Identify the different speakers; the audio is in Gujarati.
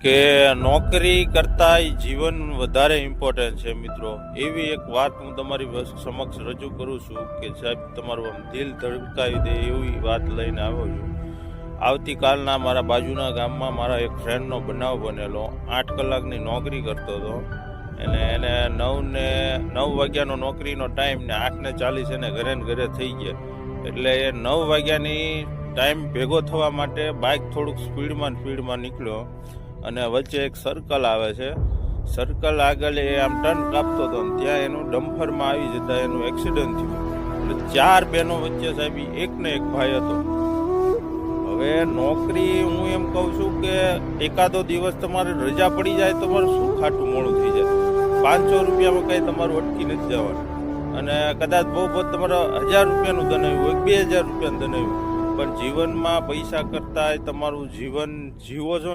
Speaker 1: કે નોકરી કરતાં જીવન વધારે ઇમ્પોર્ટન્ટ છે મિત્રો. એવી એક વાત હું તમારી સમક્ષ રજૂ કરું છું કે સાહેબ તમારું આમ દિલ ધડકાવી દે એવી વાત લઈને આવ્યો છું. આવતીકાલના મારા બાજુના ગામમાં મારા એક ફ્રેન્ડનો બનાવ બનેલો. 8 કલાકની નોકરી કરતો હતો એને 9 વાગ્યાનો નોકરીનો ટાઈમ ને 8:40 એને ઘરે થઈ ગયા. એટલે એ 9 વાગ્યાની ટાઈમ ભેગો થવા માટે બાઇક થોડુંક સ્પીડમાં નીકળ્યો અને વચ્ચે એક સર્કલ આવે છે. સર્કલ આગળ એ આમ ટર્ન કાપતો હતો ને ત્યાં એનું ડમ્ફરમાં આવી જતા એનું એક્સિડન્ટ થયું. એટલે 4 બહેનો વચ્ચે સાહેબ એક ને એક ભાઈ હતો. હવે નોકરી હું એમ કહું છું કે એકાદો દિવસ તમારે રજા પડી જાય તમારું શું ખાટું મોડું થઈ જાય. 500 રૂપિયામાં કંઈ તમારું અટકી નથી જવાનું. અને કદાચ બહુ તમારે 1000 રૂપિયાનું દનાવ્યું હોય 2000 રૂપિયાનું દનાવ્યું, પણ જીવનમાં પૈસા કરતા તમારું જીવન જીવો છો